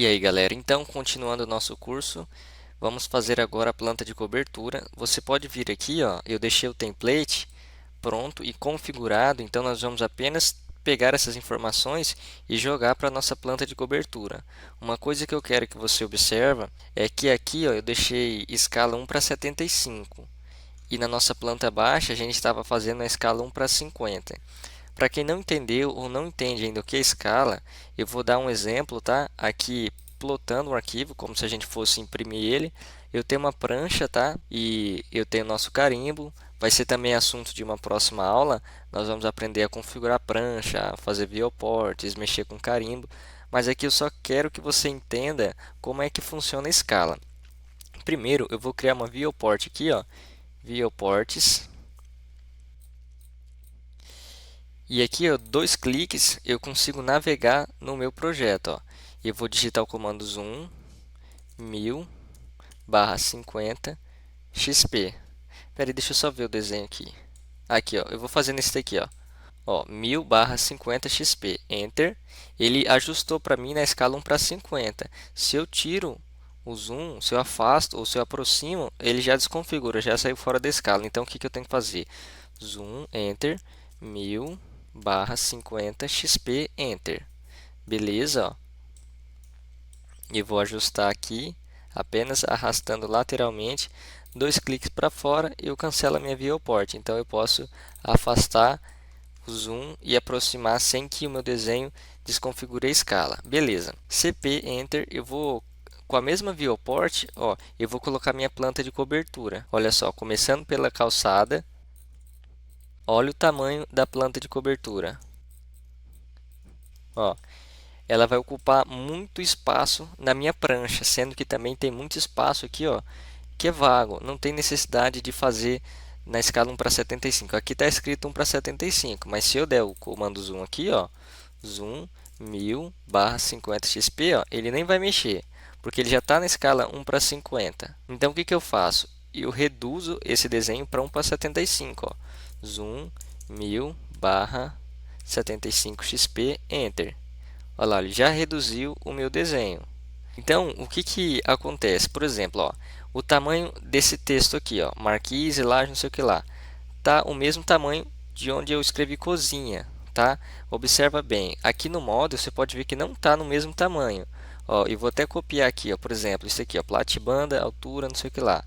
E aí, galera, então, continuando o nosso curso, vamos fazer agora a planta de cobertura. Você pode vir aqui, ó, eu deixei o template pronto e configurado, então nós vamos apenas pegar essas informações e jogar para a nossa planta de cobertura. Uma coisa que eu quero que você observe é que aqui, ó, eu deixei escala 1 para 75 e na nossa planta baixa a gente estava fazendo a escala 1 para 50. Para quem não entendeu ou não entende ainda o que é escala, eu vou dar um exemplo, tá? Aqui plotando o arquivo, como se a gente fosse imprimir ele. Eu tenho uma prancha, tá? E eu tenho nosso carimbo. Vai ser também assunto de uma próxima aula. Nós vamos aprender a configurar a prancha, a fazer viewports, mexer com carimbo. Mas aqui eu só quero que você entenda como é que funciona a escala. Primeiro, eu vou criar uma viewport aqui, ó. Viewports. E aqui, ó, dois cliques, eu consigo navegar no meu projeto. Ó. Eu vou digitar o comando zoom 1000/50 XP. Espera aí, deixa eu só ver o desenho aqui. Aqui, ó, eu vou fazer nesse daqui, ó, 1000/50 XP. Enter. Ele ajustou para mim na escala 1 para 50. Se eu tiro o zoom, se eu afasto ou se eu aproximo, ele já desconfigura, já saiu fora da escala. Então, o que eu tenho que fazer? Zoom, Enter, 1000/50 XP, Enter. Beleza, ó. E vou ajustar aqui, apenas arrastando lateralmente, dois cliques para fora e eu cancelo a minha viewport. Então, eu posso afastar o zoom e aproximar sem que o meu desenho desconfigure a escala. Beleza. CP, Enter, eu vou com a mesma viewport, ó, eu vou colocar minha planta de cobertura. Olha só, começando pela calçada, olha o tamanho da planta de cobertura. Ó, ela vai ocupar muito espaço na minha prancha, sendo que também tem muito espaço aqui, ó, que é vago. Não tem necessidade de fazer na escala 1 para 75. Aqui está escrito 1 para 75, mas se eu der o comando zoom aqui, ó, zoom 1000/50 XP, ó, ele nem vai mexer, porque ele já está na escala 1 para 50. Então, o que que eu faço? Eu reduzo esse desenho para 1 para 75, ó. Zoom 1000/75 XP, Enter. Olha lá, ele já reduziu o meu desenho. Então, o que que acontece? Por exemplo, ó, o tamanho desse texto aqui, ó, marquise, laje, não sei o que lá, tá o mesmo tamanho de onde eu escrevi cozinha, tá? Observa bem, aqui no módulo você pode ver que não está no mesmo tamanho. Ó, eu vou até copiar aqui, ó, por exemplo, isso aqui, ó, platibanda, altura, não sei o que lá.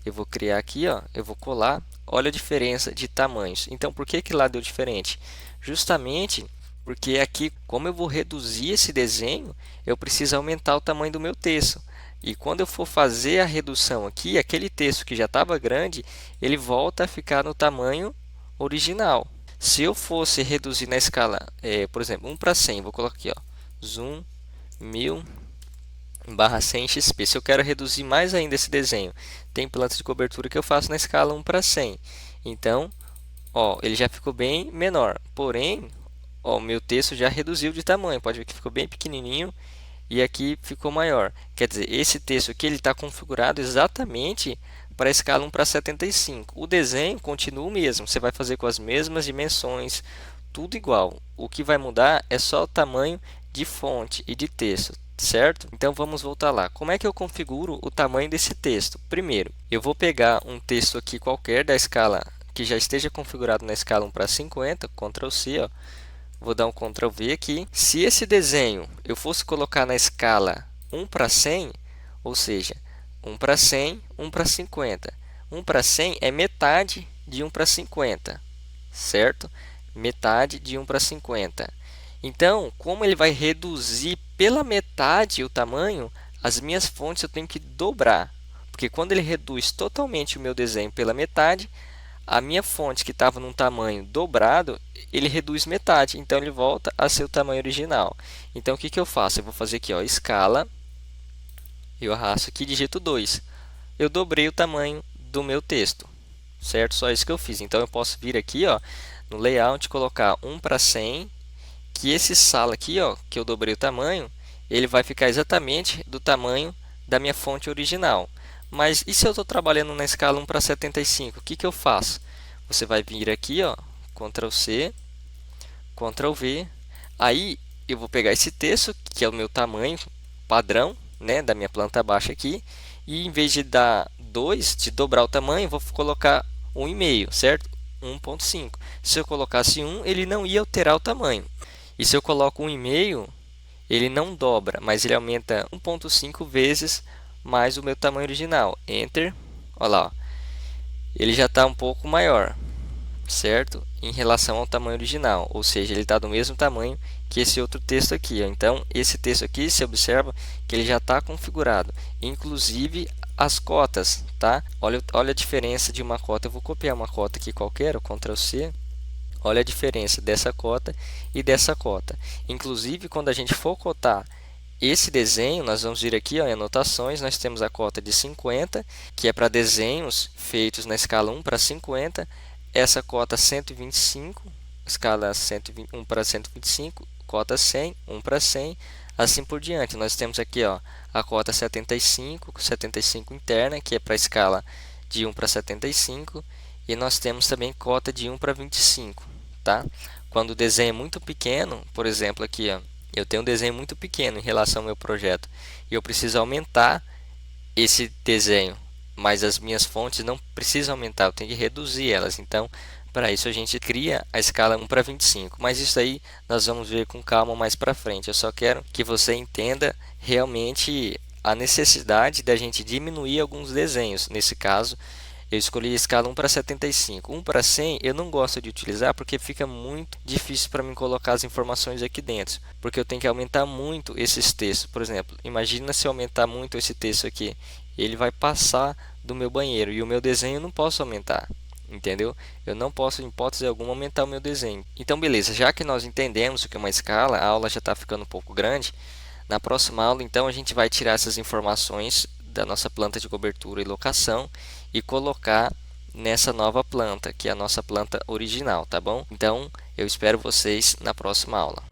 Eu vou criar aqui, ó, eu vou colar, olha a diferença de tamanhos. Então, por que que lá deu diferente? Justamente porque aqui, como eu vou reduzir esse desenho, eu preciso aumentar o tamanho do meu texto. E quando eu for fazer a redução aqui, aquele texto que já estava grande, ele volta a ficar no tamanho original. Se eu fosse reduzir na escala, por exemplo, 1 para 100, vou colocar aqui, ó, zoom 1000/100 XP. Se eu quero reduzir mais ainda esse desenho, tem planta de cobertura que eu faço na escala 1 para 100. Então, ó, ele já ficou bem menor. Porém, ó, o meu texto já reduziu de tamanho. Pode ver que ficou bem pequenininho e aqui ficou maior. Quer dizer, esse texto aqui está configurado exatamente para a escala 1 para 75. O desenho continua o mesmo. Você vai fazer com as mesmas dimensões, tudo igual. O que vai mudar é só o tamanho de fonte e de texto, certo? Então vamos voltar lá. Como é que eu configuro o tamanho desse texto? Primeiro, eu vou pegar um texto aqui qualquer da escala que já esteja configurado na escala 1 para 50, Ctrl C, ó. Vou dar um Ctrl V aqui. Se esse desenho eu fosse colocar na escala 1 para 100, ou seja, 1 para 100, 1 para 50. 1 para 100 é metade de 1 para 50, certo? Metade de 1 para 50. Então, como ele vai reduzir pela metade o tamanho, as minhas fontes eu tenho que dobrar. Porque quando ele reduz totalmente o meu desenho pela metade, a minha fonte que estava num tamanho dobrado, ele reduz metade, então ele volta a seu tamanho original. Então o que que eu faço? Eu vou fazer aqui, ó, escala, eu arrasto aqui, digito 2. Eu dobrei o tamanho do meu texto, certo? Só isso que eu fiz. Então eu posso vir aqui, ó, no layout, colocar 1 para 100, que esse sala aqui, ó, que eu dobrei o tamanho, ele vai ficar exatamente do tamanho da minha fonte original. Mas e se eu estou trabalhando na escala 1 para 75, o que que eu faço? Você vai vir aqui, ó, Ctrl C, Ctrl V. Aí eu vou pegar esse texto, que é o meu tamanho padrão, né, da minha planta baixa aqui, e em vez de dar 2, de dobrar o tamanho, vou colocar 1,5, certo? 1,5. Se eu colocasse 1, ele não ia alterar o tamanho. E se eu coloco 1,5, ele não dobra, mas ele aumenta 1,5 vezes mais o meu tamanho original. Enter. Olha lá, ó. Ele já está um pouco maior, certo? Em relação ao tamanho original, ou seja, ele está do mesmo tamanho que esse outro texto aqui, ó. Então, esse texto aqui, você observa que ele já está configurado, inclusive as cotas, tá? Olha a diferença de uma cota. Eu vou copiar uma cota aqui qualquer, o Ctrl C. Olha a diferença dessa cota e dessa cota. Inclusive, quando a gente for cotar esse desenho, nós vamos vir aqui, ó, em anotações, nós temos a cota de 50, que é para desenhos feitos na escala 1:50. Essa cota 125, escala 1:1/125, cota 100, 1:100, assim por diante. Nós temos aqui, ó, a cota 75 interna, que é para a escala de 1:75, e nós temos também cota de 1:25, tá? Quando o desenho é muito pequeno, por exemplo, aqui, ó, eu tenho um desenho muito pequeno em relação ao meu projeto e eu preciso aumentar esse desenho, mas as minhas fontes não precisam aumentar, eu tenho que reduzir elas. Então, para isso a gente cria a escala 1:25, mas isso aí nós vamos ver com calma mais para frente. Eu só quero que você entenda realmente a necessidade da gente diminuir alguns desenhos. Nesse caso, eu escolhi a escala 1:75. 1:100 eu não gosto de utilizar porque fica muito difícil para mim colocar as informações aqui dentro, porque eu tenho que aumentar muito esses textos. Por exemplo, imagina se eu aumentar muito esse texto aqui, ele vai passar do meu banheiro e o meu desenho eu não posso aumentar, entendeu? Eu não posso, em hipótese alguma, aumentar o meu desenho. Então, beleza, já que nós entendemos o que é uma escala, a aula já está ficando um pouco grande. Na próxima aula, então, a gente vai tirar essas informações da nossa planta de cobertura e locação e colocar nessa nova planta, que é a nossa planta original, tá bom? Então, eu espero vocês na próxima aula.